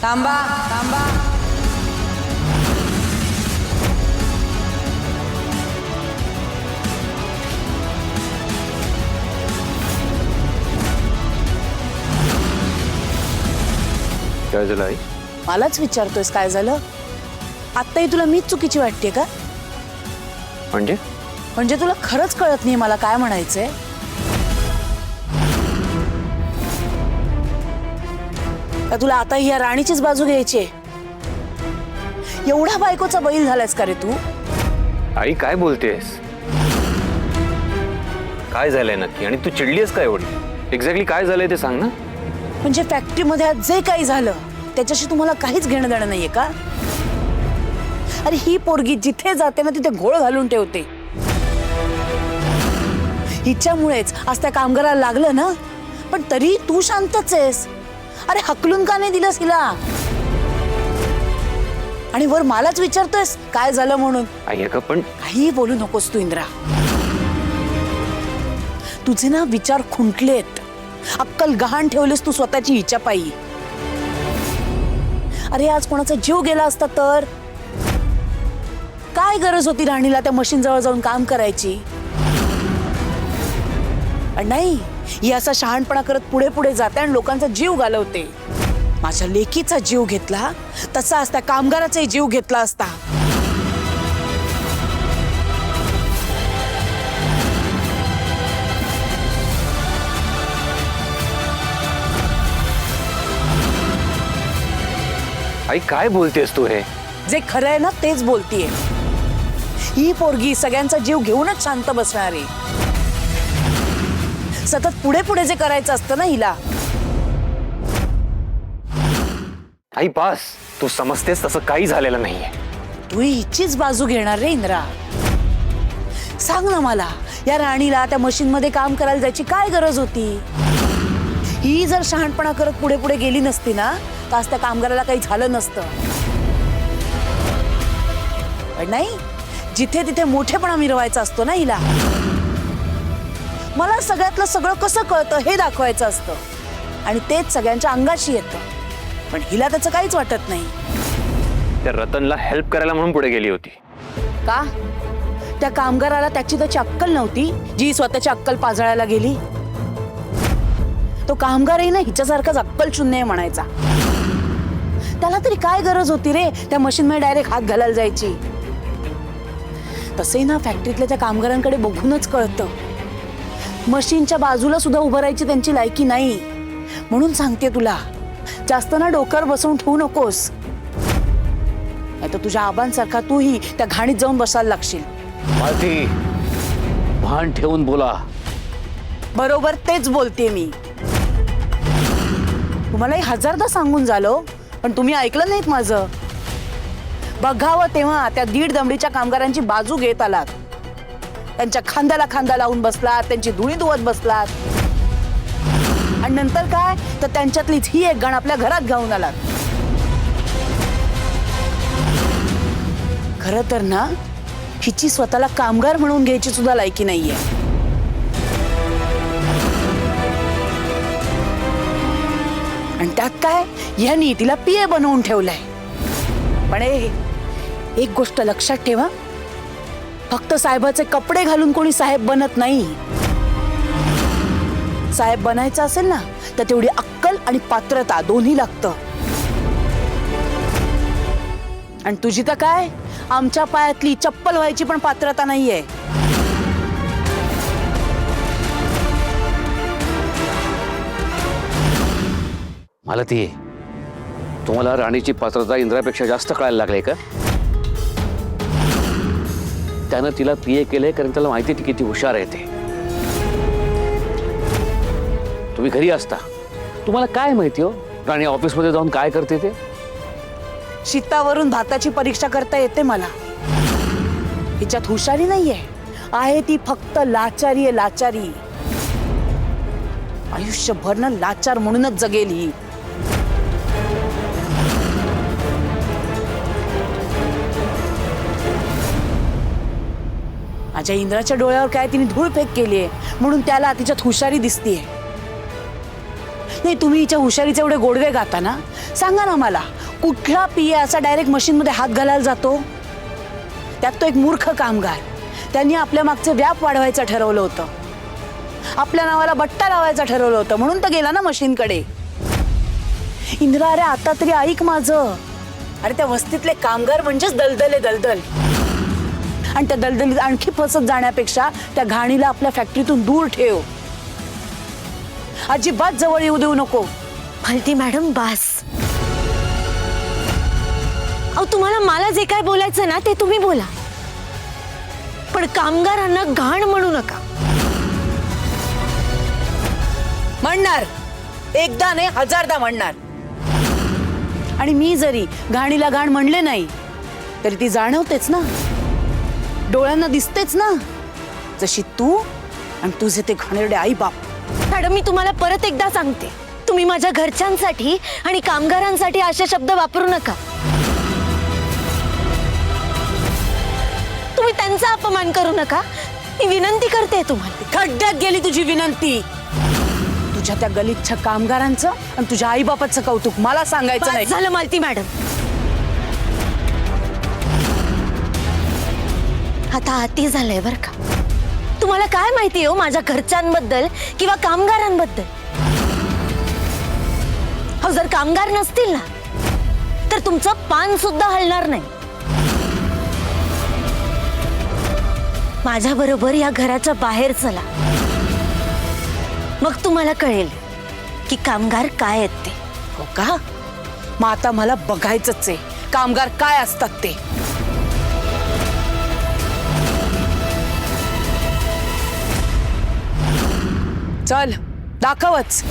थांबा थांबा. काय झालं आई? मलाच विचारतोयस काय झालं? आत्ताही तुला मीच चुकीची वाटते का? म्हणजे तुला खरंच कळत नाही मला काय म्हणायचंय? का तुला आता या राणीचीच बाजू घ्यायची आहे? एवढा बायकोचा बैल झालायस का रे तू? आई काय बोलतेस? काय झालंय नक्की आणि तू चिडलीस का एवढी? एक्झॅक्टली काय झालंय ते सांग ना. म्हणजे फॅक्टरीमध्ये आज जे काही झालं त्याच्याशी तुम्हाला काहीच घेणं देणं नाहीये का? अरे ही पोरगी जिथे जाते ना तिथे घोळ घालून ठेवते. हिच्यामुळेच आज त्या कामगाराला लागलं ना, पण तरी तू शांतच आहेस. अरे हकलून का नाही दिलंस हिला? आणि वर मलाच विचारतोयस काय झालं म्हणून. आई अगं पण काही बोलू नकोस तू इंद्रा. तुझे ना विचार खुंटलेत. अक्कल गहाण ठेवलीस तू स्वतःची हिच्या पायी. अरे आज कोणाचा जीव गेला असता तर काय गरज होती राणीला त्या मशीन जवळ जाऊन काम करायची? नाही, ही असा शहाणपणा करत पुढे पुढे जाते आणि लोकांचा जीव घालवते. माझ्या लेकीचा जीव घेतला तसा असता कामगाराचाही जीव घेतला असता. आई काय बोलतेस तू? हे जे खरं आहे ना तेच बोलतीये. ही पोरगी सगळ्यांचा जीव घेऊनच शांत बसणार आहे. सतत पुढे पुढे जे करायचं असतं ना हिला. आई पास, तू समजतेस तसं काही झालेलं नाहीये. तू हिचीच बाजू घेणार रे इंद्रा. सांग ना मला, या राणीला त्या मशीन मध्ये काम करायला जायची काय गरज होती? ही जर शहाणपणा करत पुढे पुढे गेली नसती ना तर आज त्या कामगाराला काही झालं नसतं. पण नाही, जिथे तिथे मोठेपणा मिरवायचा असतो ना हिला. मला सगळ्यातलं सगळं कसं कळतं हे दाखवायचं असतं आणि तेच सगळ्यांच्या अंगाशी येतं. पण हिला त्याचं काहीच वाटत नाही. त्या रतनला हेल्प करायला म्हणून पुढे गेली होती का? त्या कामगाराला त्याची अक्कल नव्हती जी स्वतःची अक्कल पाजळायला गेली? तो कामगारही ना हिच्यासारखाच अक्कल शून्य म्हणायचा. त्याला तरी काय गरज होती रे त्या मशीन मध्ये डायरेक्ट हात घालायला जायची? तसंही ना फॅक्टरीतल्या त्या कामगारांकडे बघूनच कळतं मशीनच्या बाजूला सुद्धा उभं राहायची त्यांची लायकी नाही. म्हणून सांगते तुला, जास्त ना डोक्यावर बसवून ठेवू नकोस. नाही तर तुझ्या आबांसारखा तूही त्या घाणीत जाऊन बसायला लागशील. मालती, भान ठेवून बोला. बरोबर तेच बोलते मी. तुम्हालाही हजारदा सांगून झालो पण तुम्ही ऐकलं नाहीत माझं. बघावं तेव्हा त्या दीड दमडीच्या कामगारांची बाजू घेत आलात. त्यांच्या खांद्याला खांदा लावून बसलात, त्यांची धुणी धुवत बसलात आणि नंतर काय तर त्यांच्यातलीच ही एक गण आपल्या घरात घेऊन आलात. खरं तर ना हिची स्वतःला कामगार म्हणून घ्यायची सुद्धा लायकी नाहीये. आणि त्यात काय यांनी तिला पीए बनवून ठेवलंय. पण एक गोष्ट लक्षात ठेवा, फक्त साहेबाचे कपडे घालून कोणी साहेब बनत नाही. साहेब बनायचं असेल ना तर तेवढी अक्कल आणि पात्रता दोन्ही लागतं. आणि तुझी तर काय आमच्या पायातली चप्पल व्हायची पण पात्रता नाहीये. मालती, तुम्हाला राणीची पात्रता इंद्रापेक्षा जास्त कळायला लागले का? त्यानं तिला पीए केलंय कारण त्याला माहिती ती किती हुशार आहे ते. तुम्ही घरी असता तुम्हाला काय माहिती हो राणी ऑफिसमध्ये जाऊन काय करते ते? शीतावरून भाताची परीक्षा करता येते मला. हिच्यात हुशारी नाहीये, आहे ती फक्त लाचारी आहे. लाचारी आयुष्यभर ना लाचार म्हणूनच जगेल ही. माझ्या इंद्राच्या डोळ्यावर काय तिने धूळ फेक केलीये म्हणून त्याला तिच्यात हुशारी दिसतीये. नाही, तुम्ही हिच्या हुशारीचे एवढे गोडवे गाता ना, सांगा ना मला, कुठला पिया असा डायरेक्ट मशीन मध्ये हात घालायला जातो? त्यात तो एक मूर्ख कामगार, त्यांनी आपल्या मागचे व्याप वाढवायचं ठरवलं होतं, आपल्या नावाला बट्टा लावायचा ठरवलं होतं, म्हणून तर गेला ना मशीनकडे. इंद्रा, अरे आता तरी ऐक माझं. अरे त्या वस्तीतले कामगार म्हणजेच दलदल आहे, दलदल. आणि त्या दलदलीत आणखी फसत जाण्यापेक्षा त्या घाणीला आपल्या फॅक्टरीतून दूर ठेव. अजिबात जवळ येऊ देऊ नको. मालती मॅडम, बास. अहो, तुम्हाला मला जे काय बोलायचं ना ते तुम्ही बोला, पण कामगारांना घाण म्हणू नका. म्हणणार, एकदा नाही हजारदा म्हणणार. आणि मी जरी घाणीला घाण म्हणले नाही तरी ती जाणवतेच ना, डोळ्यांना दिसतेच ना, जशी तू आणि तुझे ते घाणेरडे आई बाप. मॅडम, मी तुम्हाला परत एकदा सांगते, तुम्ही माझ्या घरच्यांसाठी आणि कामगारांसाठी असे शब्द वापरू नका. तुम्ही त्यांचा अपमान करू नका, मी विनंती करते तुम्हाला. खड्ड्यात गेली तुझी विनंती. तुझ्या त्या गलिच्छ कामगारांचं आणि तुझ्या आईबापाचं कौतुक मला सांगायचं नाही. झालं मालती मॅडम, आता अति झालंय बर का. तुम्हाला काय माहिती हो माझ्या घरच्यांबद्दल किंवा कामगारांबद्दल? हो, जर कामगार नसतील ना तर तुमचं पान सुद्धा हलणार नाही. माझ्या बरोबर या घराच्या बाहेर चला, मग तुम्हाला कळेल की कामगार काय आहेत ते. हो का? मग आता मला बघायचंच आहे कामगार काय असतात ते. चल, दाखवच.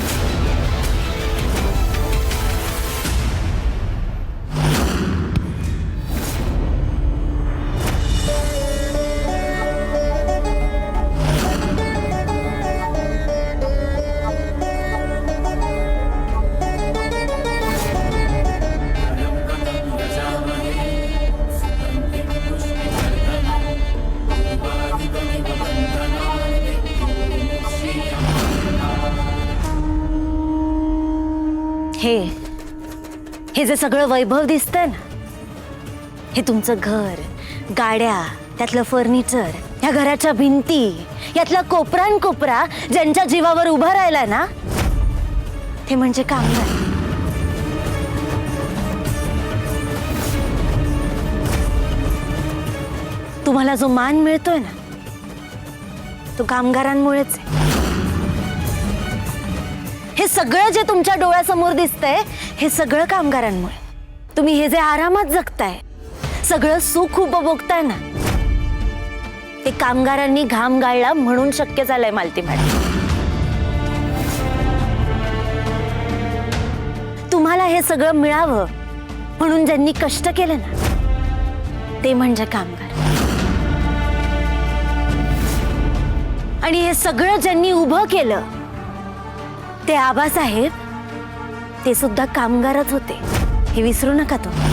हे जे सगळं वैभव दिसतंय ना, हे तुमचं घर, गाड्या, त्यातलं फर्निचर, या घराच्या भिंती, यातला कोपरान कोपरा ज्यांच्या जीवावर उभा राहिला ना, ते म्हणजे कामगार. तुम्हाला जो मान मिळतोय ना तो कामगारांमुळेच आहे. हे सगळं जे तुमच्या डोळ्यासमोर दिसतंय हे सगळं कामगारांमुळे. तुम्ही हे जे आरामात जगताय, सगळं सुख उपभोगताय ना, ते कामगारांनी घाम गाळला म्हणून शक्य झालंय मालती मॅडम. तुम्हाला हे सगळं मिळावं म्हणून ज्यांनी कष्ट केले ना ते म्हणजे कामगार. आणि हे सगळं ज्यांनी उभं केलं ते आबासाहेब, ते सुद्धा कामगारच होते, हे विसरू नका तुम्ही.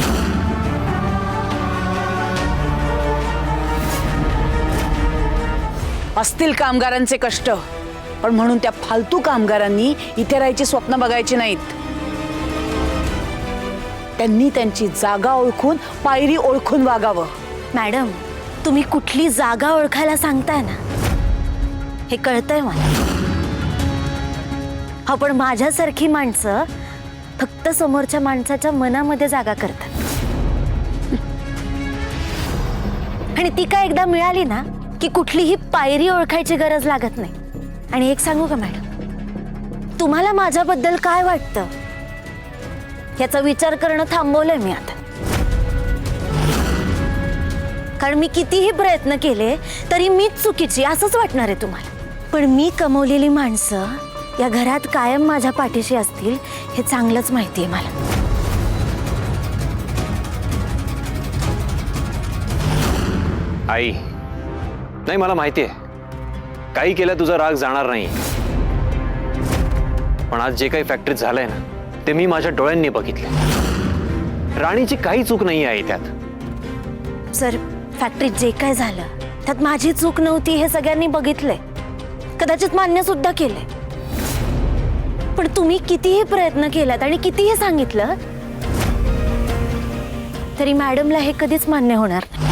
असतील कामगारांचे कष्ट, पण म्हणून त्या फालतू कामगारांनी इथे राहायची स्वप्न बघायची नाहीत. त्यांनी त्यांची जागा ओळखून, पायरी ओळखून वागावं. मॅडम, तुम्ही कुठली जागा ओळखायला सांगताय ना हे कळतंय मला. हा, पण माझ्यासारखी माणसं फक्त समोरच्या माणसाच्या मनामध्ये जागा करतात. आणि ती काय एकदा मिळाली ना की कुठलीही पायरी ओळखायची गरज लागत नाही. आणि एक सांगू का मॅडम, तुम्हाला माझ्याबद्दल काय वाटतं याचा विचार करणं थांबवलंय मी आता. कारण मी कितीही प्रयत्न केले तरी मीच चुकीची असंच वाटणार आहे तुम्हाला. पण मी कमवलेली माणसं या घरात कायम माझ्या पाठीशी असतील हे चांगलंच माहिती आहे मला. आई, नाही मला माहिती आहे काही केलं तुझा राग जाणार नाही, पण आज जे काही फॅक्टरीत झालंय ना ते मी माझ्या डोळ्यांनी बघितलं. राणीची काही चूक नाही आहे त्यात. सर, फॅक्टरीत जे काय झालं त्यात माझी चूक नव्हती हे सगळ्यांनी बघितलंय, कदाचित मान्य सुद्धा केलंय. पण तुम्ही कितीही प्रयत्न केलात आणि कितीही सांगितलं तरी मॅडमला हे कधीच मान्य होणार नाही.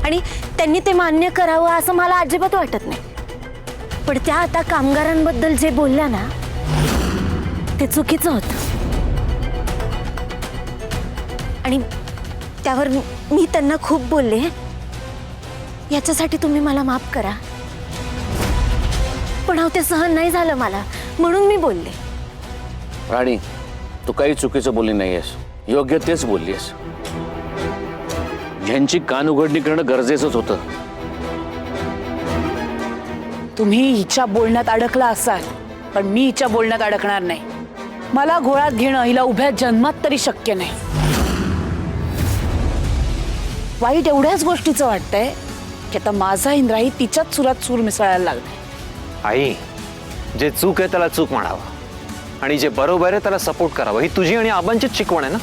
आणि त्यांनी ते मान्य करावं असं मला अजिबात वाटत नाही. पण त्या आता कामगारांबद्दल जे बोलल्या ना ते चुकीचं होतं. आणि त्यावर मी त्यांना खूप बोलले. याच्यासाठी तुम्ही मला माफ करा. पण अहो ते सहन नाही झालं मला, म्हणून मी बोलले. राणी, तू काही चुकीचं बोलली नाहीयेस, योग्य तेच बोललीस. ज्यांची कान उघडणी करणं गरजेचंच होतं. तुम्ही हिच्या बोलण्यात अडकला असाल, पण मी हिच्या बोलण्यात अडकणार नाही. मला घोळात घेणं हिला उभ्या जन्मात तरी शक्य नाही. वाईट एवढ्याच गोष्टीचं वाटतंय की आता माझा इंद्राही तिच्याच सुरात सूर मिसळायला लागलाय. आई, जे चूक आहे त्याला चूक म्हणावं आणि जे बरोबर आहे त्याला सपोर्ट करावं, ही तुझी आणि आबांचीच शिकवण आहे ना.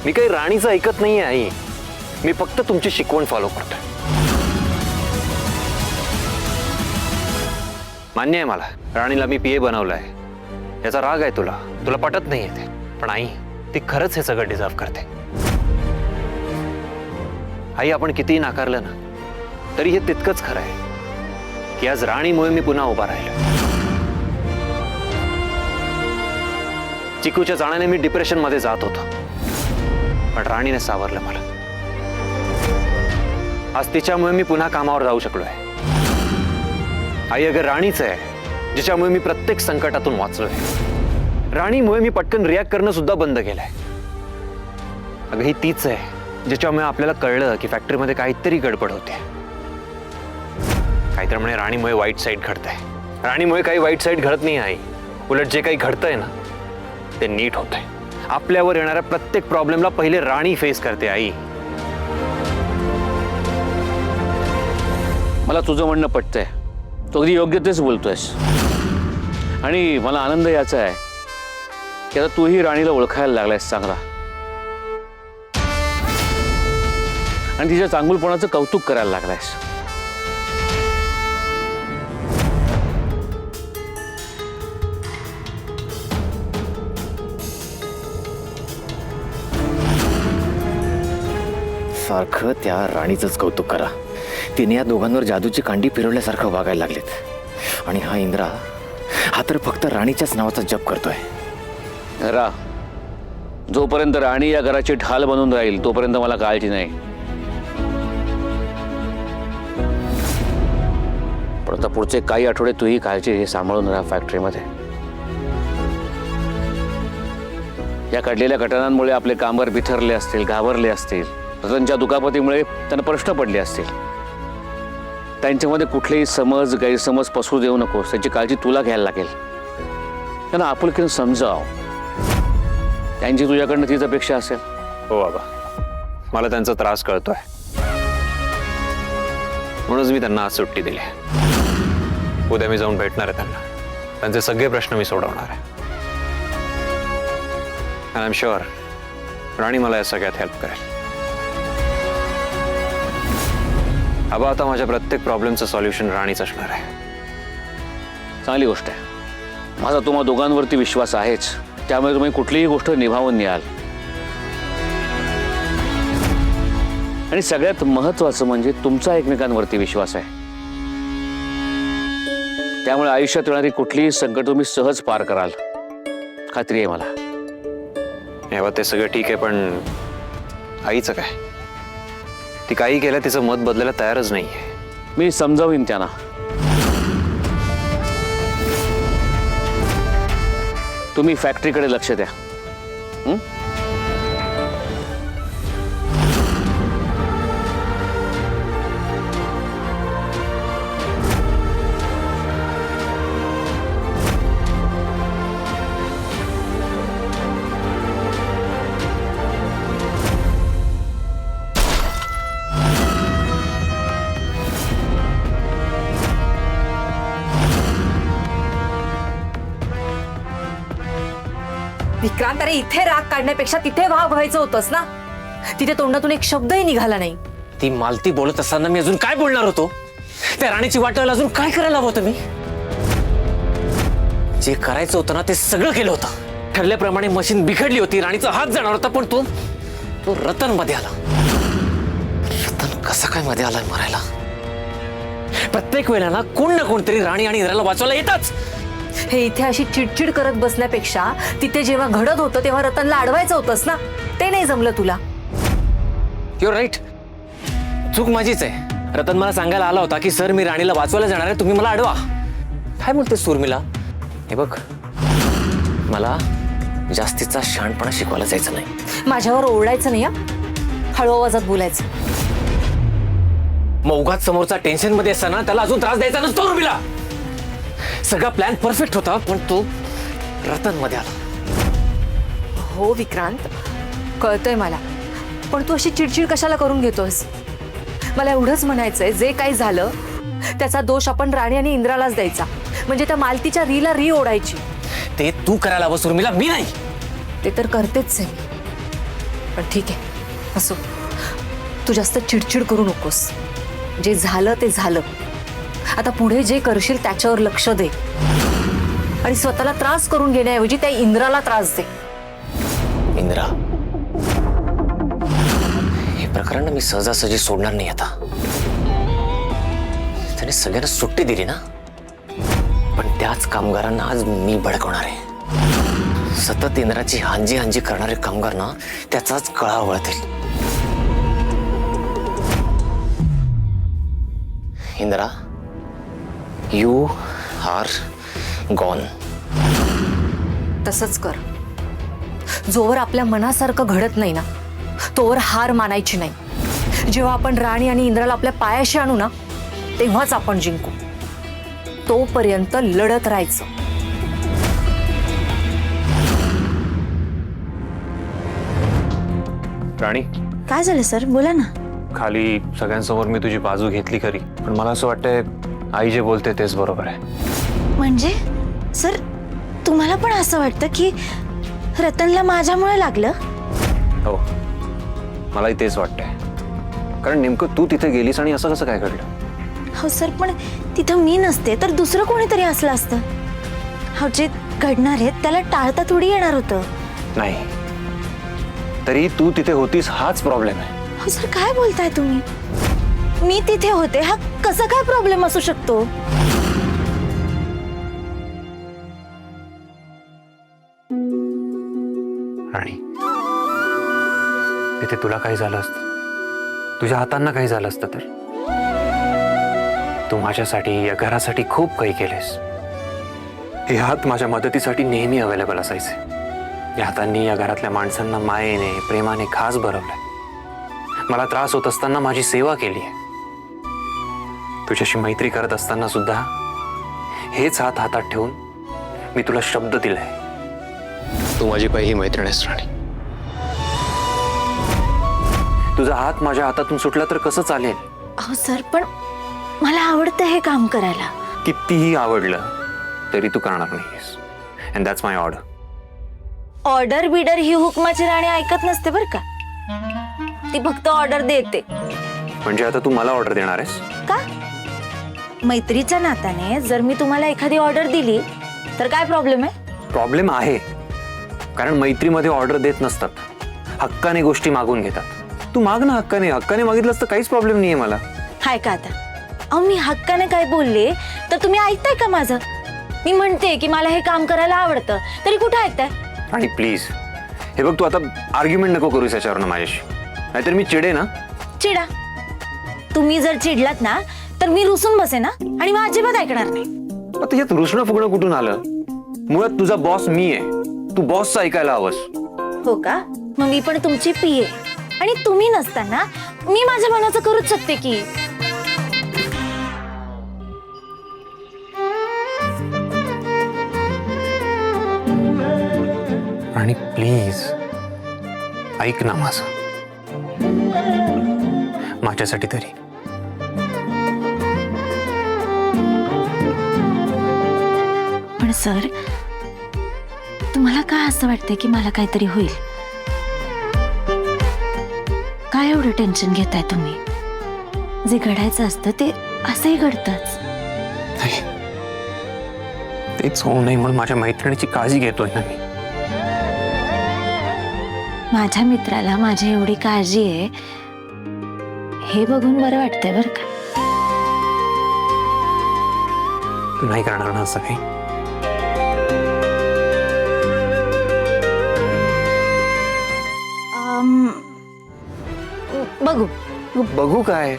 मी काही राणीचं ऐकत नाहीये आई, मी फक्त तुमची शिकवण फॉलो करतोय. मान्य आहे मला, राणीला मी पीए बनवलंय, याचा राग आहे तुला, तुला पटत नाहीये ते. पण आई, ती खरंच हे सगळं डिझर्व करते. आई, आपण कितीही नाकारलं ना तरी हे तितकंच खरं आहे की आज राणीमुळे मी पुन्हा उभा राहिलो. चिकूच्या जाण्याने मी डिप्रेशन मध्ये जात होतो, पण राणीने सावरलं मला. आज तिच्यामुळे मी पुन्हा कामावर जाऊ शकलोय. आई, अगं राणीच आहे जिच्यामुळे मी प्रत्येक संकटातून वाचलोय. राणीमुळे मी पटकन रिॲक्ट करणं सुद्धा बंद केलंय. अगं ही तीच आहे ज्याच्यामुळे आपल्याला कळलं की फॅक्टरीमध्ये काहीतरी गडबड होते. काहीतरी म्हणे राणीमुळे वाईट साईड घडतंय. राणीमुळे काही वाईट साईड घडत नाही आई, उलट जे काही घडतंय ना ते नीट होतंय. आपल्यावर येणाऱ्या प्रत्येक प्रॉब्लेमला पहिले राणी फेस करते आई. मला तुझं म्हणणं पटतंय, तू अगदी योग्य तेच बोलतोयस. आणि मला आनंद याचा आहे की आता तूही राणीला ओळखायला लागलायस चांगला आणि तिच्या चांगुलपणाचं कौतुक करायला लागलायस. सारखं त्या राणीचंच कौतुक करा. तिने या दोघांवर जादूची कांडी फिरवल्यासारखं वागायला लागलेत. आणि हा इंद्रा, हा तर फक्त राणीच्याच नावाचा जप करतोय. जोपर्यंत राणी या घराची ढाल बनून राहील तोपर्यंत मला काळजी नाही. पण आता पुढचे काही आठवडे तूही काळजी हे सांभाळून राहा फॅक्टरीमध्ये. या घडलेल्या घटनांमुळे आपले कामगार बिथरले असतील, घाबरले असतील, रतनच्या दुखापतीमुळे त्यांना प्रश्न पडले असतील. त्यांच्यामध्ये कुठलेही समज गैरसमज पसरू देऊ नकोस, त्याची काळजी तुला घ्यायला लागेल. त्यांना आपुलकीने समजाव. त्यांची तुझ्याकडनं तीच अपेक्षा असेल. हो बाबा, मला त्यांचा त्रास कळतोय, म्हणूनच मी त्यांना आज सुट्टी दिली. उद्या मी जाऊन भेटणार आहे त्यांना. त्यांचे सगळे प्रश्न मी सोडवणार आहे. अँड आय एम शुअर राणी मला या सगळ्यात हेल्प करेल. आबा, आता माझ्या प्रत्येक प्रॉब्लेमचं सॉल्युशन राणीच असणार आहे. चांगली गोष्ट आहे. माझा तुम्हा दोघांवरती विश्वास आहेच, त्यामुळे तुम्ही कुठलीही गोष्ट निभावून न्याल. आणि सगळ्यात महत्त्वाचं म्हणजे तुमचा एकमेकांवरती विश्वास आहे. त्यामुळे आयुष्यात येणारी कुठलीही संकट तुम्ही सहज पार कराल, खात्री आहे मला. तेव्हा ते सगळं ठीक आहे, पण आईचं काय? ती काही केलं तिचं मत बदलायला तयारच नाहीये. मी समजावीन त्यांना. तुम्ही फॅक्टरीकडे लक्ष द्या. विक्रांत, अरे इथे राग काढण्यापेक्षा तिथे वाघ व्हायचं होतंस ना. तिथे तोंडातून एक शब्दही निघाला नाही. ती मालती बोलत असताना मी अजून काय बोलणार होतो? त्या राणीची वाटल अजून काय करायला हवं होतं मी? जे करायचं होतं ना ते सगळं केलं होतं. ठरल्याप्रमाणे मशीन बिघडली होती, राणीचा हात जाणार होता, पण तो रतन मध्ये आला. रतन कसा काय मध्ये आलाय मारायला? प्रत्येक वेळेला ना कोणतरी राणी आणि इंद्राला वाचवायला येताच. हे इथे अशी चिडचिड करत बसण्यापेक्षा तिथे जेव्हा घडत होतं तेव्हा रतनला अडवायचं होतंस ना. ते नाही जमलं तुला. युअर राईट, चूक माझीच आहे. रतन मला सांगायला आला होता की सर मी राणीला वाचवायला जाणार आहे, तुम्ही मला अडवा. काय बोलतेस उर्मिला? हे बघ, मला जास्तीचा शहाणपणा शिकवायला जायचं नाही. माझ्यावर ओरडायचं नाही, हळू आवाजात बोलायचं. मग उगाच समोरचा टेन्शन मध्ये असताना त्याला अजून त्रास द्यायचा नसतो उर्मिला. सगळा प्लॅन परफेक्ट होता, पण तो रतन मध्ये आला. हो विक्रांत, कळतंय मला, पण तू अशी चिडचिड कशाला करून घेतोस? मला एवढंच म्हणायचंय, जे काही झालं त्याचा दोष आपण राणी आणि इंद्रालाच द्यायचा. म्हणजे त्या मालतीच्या रीला री ओढायची. ते तू करायला हवंस उर्मिला, मी नाही. ते तर करतेच आहे मी. पण ठीक आहे, असो, तू जास्त चिडचिड करू नकोस. जे झालं ते झालं. आता पुढे जे करशील त्याच्यावर लक्ष दे आणि स्वतःला त्रास करून घेण्याऐवजी त्या इंद्राला त्रास दे. इंद्रा, हे प्रकरण मी सहजासहजी सोडणार नाही. आता त्याने सगळ्यांना सुट्टी दिली ना, पण त्याच कामगारांना आज मी भडकवणार आहे. सतत इंद्राची हांजी हांजी करणारे कामगार ना त्याचाच कळा वळतील. Indra, you are gone. तसंच कर. जोवर आपल्या मनासारखं घडत नाही ना, तोवर हार मानायची नाही. जेव्हा आपण राणी आणि इंद्राला आपल्या पायाशी आणू ना, तेव्हाच आपण जिंकू. तोपर्यंत लढत राहायचं. राणी, काय झालं सर? बोला ना. खाली सगळ्यांसमोर मी तुझी बाजू घेतली खरी, पण मला असं वाटतंय आई जे बोलते तेच बरोबर आहे. म्हणजे सर, तुम्हाला पण असं वाटतं की रतनला माझ्यामुळे लागलं? हो, मलाही तेच वाटतंय. कारण नेमकं तू तिथे गेलीस आणि असं कसं काय घडलं? हो सर, पण तिथं मी नसते तर दुसरं कोणीतरी असलं असतं. हो, जे घडणार आहेत त्याला टाळता थोडी येणार होतं. नाही, तरी तू तिथे होतीस हाच प्रॉब्लेम आहे. हो सर, काय बोलताय तुम्ही? मी तिथे होते, हा कसा काय प्रॉब्लेम असू शकतो? राणी, तिथे तुला काही झालं असतं, तुझ्या हातांना काही झालं असतं तर? तू माझ्यासाठी, या घरासाठी खूप काही केलेस. हे हात माझ्या मदतीसाठी नेहमी अवेलेबल असायचे. या हातांनी या घरातल्या माणसांना मायेने, प्रेमाने खास भरवलंय. मला त्रास होत असताना माझी सेवा केली आहे. तुझ्याशी मैत्री करत असताना सुद्धा हेच हात हातात ठेवून मी तुला शब्द दिलाय, तू माझी पहिली मैत्रीण आहेस राणी. तुझा हात माझ्या हातातून सुटला तर कसं चालेल? हो सर, पण मला आवडतं हे काम करायला. कितीही आवडलं तरी तू करणार नाहीस. And that's my order. Order बिडर ही हुकमाची राणी ऐकत नसते बरं का. ती फक्त ऑर्डर देते. म्हणजे आता तू मला ऑर्डर देणार आहेस का? मैत्रीच्या नात्याने जर मी तुम्हाला एखादी ऑर्डर दिली तर काय प्रॉब्लेम आहे? प्रॉब्लेम आहे, कारण मैत्रीमध्ये ऑर्डर देत नसतात, हक्काने गोष्टी मागून घेतात. तू माग ना हक्काने. हक्काने मागितलंस तर काहीच प्रॉब्लेम नाहीये मला. हाय का आता? अहो, मी हक्काने काय बोलले तर तुम्ही ऐकताय का माझं? मी म्हणते की मला हे काम करायला आवडतं, तरी कुठं ऐकताय? आणि प्लीज हे बघ, तू आता आर्ग्युमेंट नको करूस याच्यावर माझ्याशी, नाहीतर मी चिडे ना. चिडा. तुम्ही जर चिडलात ना तर मी रुसून बसे ना, आणि मग अजिबात ऐकणार नाही. आता यात रुसणं फुगणं कुठून आलं? मुळात तुझा बॉस मी आहे, तू बॉसचं ऐकायला हवंस. हो का? मग मी पण तुमची पीए, आणि तुम्ही नसताना मी माझ्या मनाचं करूच शकते की. आणि प्लीज ऐक ना माझं, माझ्यासाठी तरी. पण सर, तुम्हाला काय असं वाटतंय की मला काहीतरी होईल? काय एवढं टेन्शन घेताय तुम्ही? जे घडायचं असतं ते असंही घडतंच. नाही, तेच होऊ नये म्हणून माझ्या मैत्रिणीची काळजी घेतोय ना मी. माझ्या मित्राला माझी एवढी काळजी आहे हे बघून बरं वाटतंय बरं का. तू नाही करणार ना असं काही? बघू. बघू काय,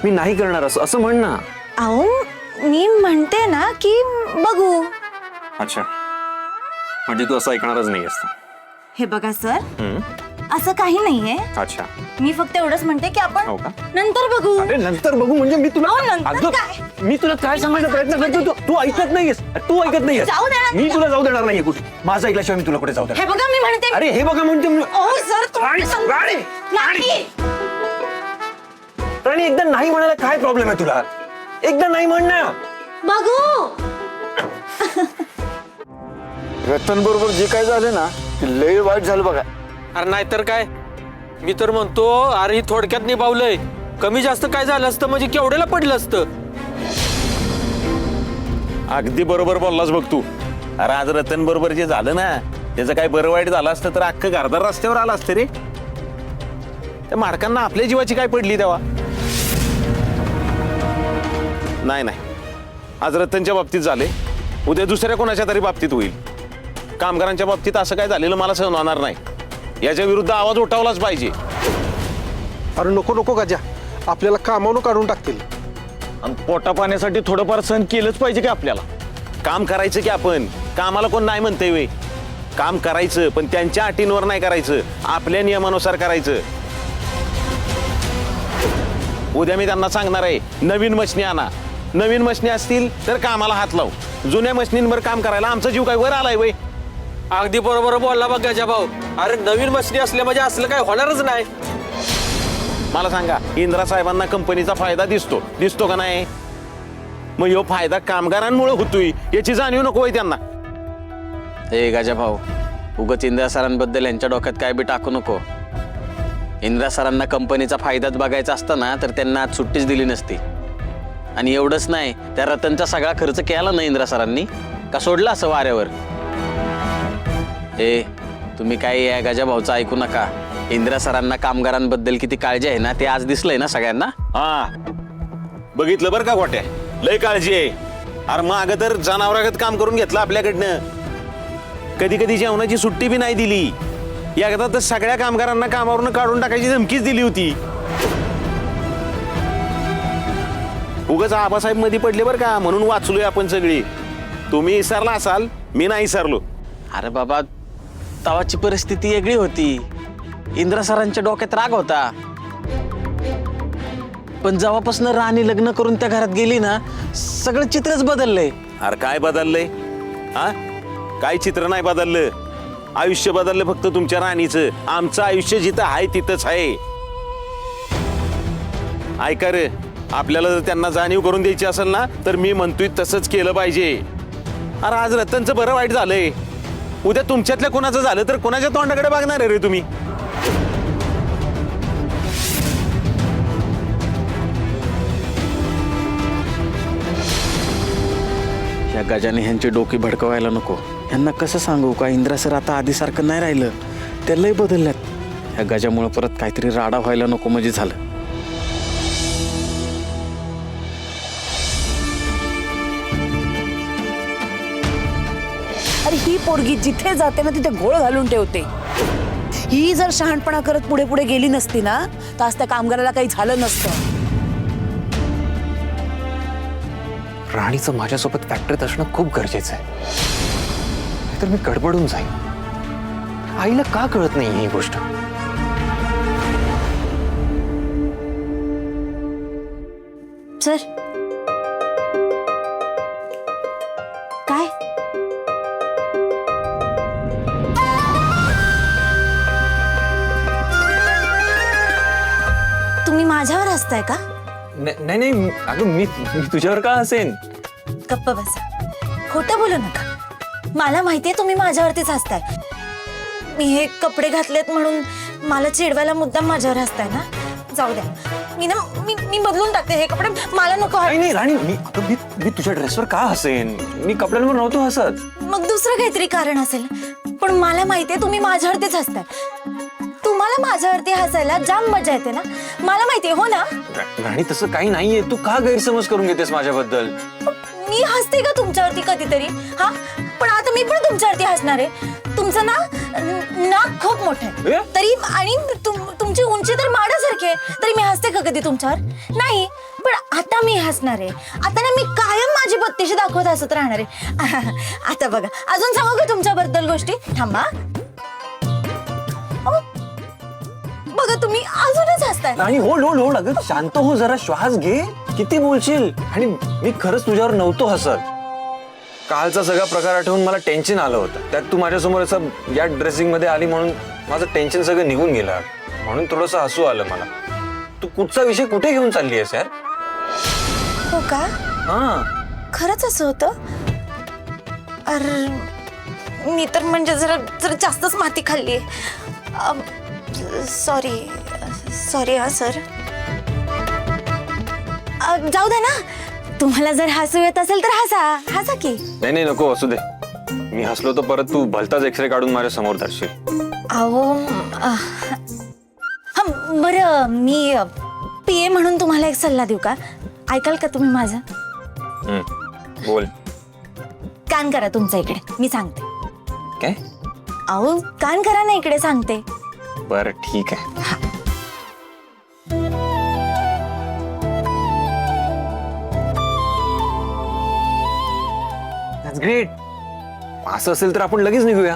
मी नाही करणार असं म्हण ना. अहो मी म्हणते ना की बघू. अच्छा, म्हणजे तू असं ऐकणारच नाही असतं. हे बघा सर, असं काही नाहीये. अच्छा, मी फक्त एवढंच म्हणते की आपण हो का? नंतर बघू. अरे नंतर बघू म्हणजे मी तुला अहो, नंतर अगं, काय? मी तुला काय सांगायचा प्रयत्न करतो, तू ऐकत नाहीयेस. तू ऐकत नाहीयेस. जाऊ दे ना. मी तुला जाऊ देणार नाहीये कुठे. माझं ऐकल्याशिवाय मी तुला कुठे जाऊ देणार. हे बघा मी म्हणते. अरे हे बघा म्हणते मी. अहो सर राणी, राणी, नाही. राणी, एकदा नाही म्हणायला काय प्रॉब्लेम आहे तुला? एकदा नाही म्हण ना. बघू. रतन बरोबर जे काय झालं ना ते लय वाईट झालं बघा. अरे नाहीतर काय, मी तर म्हणतो अरे थोडक्यात निभावलंय. कमी जास्त काय झालं असतं म्हणजे केवढ्याला पडलं असतं. अगदी बरोबर बोललास बघ तू. अरे आज रतन बरोबर जे झालं ना त्याचं काय बरं वाईट झालं असतं तर अख्खं घरदार रस्त्यावर आलं असतं रे. त्या माडकांना आपल्या जीवाची काय पडली तेव्हा. नाही नाही, आज रतनच्या बाबतीत झाले, उद्या दुसऱ्या कोणाच्या तरी बाबतीत होईल. कामगारांच्या बाबतीत असं काय झालेलं मला सहन होणार नाही. याच्या विरुद्ध आवाज उठवलाच पाहिजे. अरे नको नको गाजा, आपल्याला कामावून काढून टाकतील. आणि पोटा पाण्यासाठी थोडंफार सहन केलंच पाहिजे की आपल्याला. काम करायचं की आपण, कामाला कोण नाही म्हणतंय वे. काम करायचं पण त्यांच्या अटींवर नाही करायचं, आपल्या नियमानुसार करायचं. उद्या मी त्यांना सांगणार आहे नवीन मशनी आणा. नवीन मशनी असतील तर कामाला हात लावू. जुन्या मशनींवर काम करायला आमचा जीव काय वर आलाय वय. अगदी बरोबर बोलला बघ गजा भाऊ. अरे नवीन मशनी असल्या म्हणजे असलं काय होणारच नाही. मला सांगा, इंदिरा साहेबांना कंपनीचा फायदा दिसतो का नाही? मग ह्यो फायदा कामगारांमुळे होतोय याची जाणीव नको आहे त्यांना. हे गजा भाऊ, उगाच इंदिरा सरांबद्दल यांच्या डोक्यात काय बी टाकू नको. इंदिरा सरांना कंपनीचा फायदाच बघायचा असता ना तर त्यांना आज सुट्टीच दिली नसती. आणि एवढंच नाही, त्या रतनचा सगळा खर्च केला ना इंदिरा सरांनी का सोडला असं वाऱ्यावर. तुम्ही काय या गजा भाऊचं ऐकू नका. इंदिरा सरांना कामगारांबद्दल किती काळजी आहे ना ते आज दिसलंय ना सगळ्यांना. हा बघितलं बरं का गोट्या, लय काळजी आहे. अरे मग अगं तर जनावरागत काम करून घेतलं आपल्याकडनं. कधी कधी जेवणाची सुट्टी बी नाही दिली. एकदा तर सगळ्या कामगारांना कामावरून काढून टाकायची धमकीच दिली होती. उगाच आबासाहेब मध्ये पडले बरं का, म्हणून वाचलोय आपण सगळी. तुम्ही विसरला असाल, मी नाही विसरलो. अरे बाबा, तवाची परिस्थिती वेगळी होती. इंदिरा सरांच्या डोक्यात राग होता. पण जेव्हापासून राणी लग्न करून त्या घरात गेली ना सगळं चित्रच बदललंय. अरे काय बदललंय? हा, काय चित्र नाही बदललं. आयुष्य बदललं फक्त तुमच्या राणीचं. आमचं आयुष्य जिथं आहे तिथंच आहे. ऐका रे, आपल्याला जर त्यांना जाणीव करून द्यायची असेल ना तर मी म्हणतोय तसंच केलं पाहिजे. अरे आज रतनचं बरं वाईट झालंय, उद्या तुमच्यातल्या कोणाचं झालं तर कोणाच्या तोंडाकडे बघणार आहे रे तुम्ही? या गजाने ह्यांची डोकी भडकवायला नको. ह्यांना कसं सांगू का इंदिरा सर आता आधीसारखं नाही राहिलं, ते लय बदलल्यात. ह्या गजामुळे परत काहीतरी राडा व्हायला नको म्हणजे झालं. अरे ही पोरगी जिथे जाते ना तिथे घोळ घालून ठेवते. ही जर शहाणपणा करत पुढे पुढे गेली नसती ना तर आज त्या कामगाराला काही झालं नसतं. राणीचं माझ्यासोबत फॅक्टरीत असणं खूप गरजेचं आहे, नाहीतर मी गडबडून जाईन. आईला का कळत नाही ही गोष्ट? सर काय तुम्ही माझ्यावर हसताय का? नाही नाही, अगं मी तुझ्यावर का हसेन? गप्प बसा, खोटं बोलू नका. मला माहितीये तुम्ही माझ्यावरतीच हसताय. मी हे कपडे घातलेत म्हणून मला चिडवायला मुद्दाम माझ्यावर हसताय ना. जाऊ द्या, मी ना मी बदलून टाकते हे कपडे, मला नको आहे. नाही नाही राणी, मी तुझ्या ड्रेसवर का हसेन? मी कपड्यांवर नव्हतो हसत. मग दुसरं काहीतरी कारण असेल, पण मला माहितीये तुम्ही माझ्यावरतीच हसताय. तुम्हाला माझ्यावरती हसायला जाम मजा येते ना, मला माहितीये, हो ना? राणी तसं काही नाहीये, तू का गैरसमज करून घेतेस माझ्याबद्दल? मी हसते का तुमच्यावरती कधीतरी? हा, पण आता मी पण तुमच्यावरती हसणार आहे. तुमचं ना नाक खूप मोठं आहे ए? तरी, आणि तुमची उंची तर माडासारखी आहे, तरी मी हसते का कधी तुमच्यावर? नाही. पण आता मी हसणार आहे. आता ना मी कायम माझी बत्तीशी दाखवत हसत राहणार आहे. आता बघा, अजून सांगू का तुमच्याबद्दल गोष्टी? थांबा. अहो, बघा तुम्ही अजूनच हसताय. राणी होल्ड अगं, शांत हो जरा, श्वास घे. किती बोलशील? आणि मी खरंच तुझ्यावर नव्हतो हसत. कालचा सगळा प्रकार आठवून मला टेन्शन आलं होतं. त्यात तू माझ्यासमोर असं या ड्रेसिंग मध्ये आली म्हणून माझं टेन्शन सगळं निघून गेलं, म्हणून थोडंसं हसू आलं मला. तू कुठचा विषय कुठे घेऊन चालली आहेस यार? हो का? हा, खरंच असं होतं? अरे मी तर म्हणजे जरा जास्तच माती खाल्ली. सॉरी हा सर. जाऊ दे ना, तुम्हाला जर हसू येत असेल तर हसा की. नाही नको असू दे. मी हसलो तर परत तू भलताच एक्सरे काढून माझ्या समोर धरशील. अहो बरं, मी पीए म्हणून तुम्हाला एक सल्ला देऊ का? ऐकाल का तुम्ही माझा? बोल. कान करा तुमचा इकडे, मी सांगते. काय? अहो कान करा ना, इकडे सांगते. बरं ठीक आहे. ग्रेट. असं असेल तर आपण लगेच निघूया.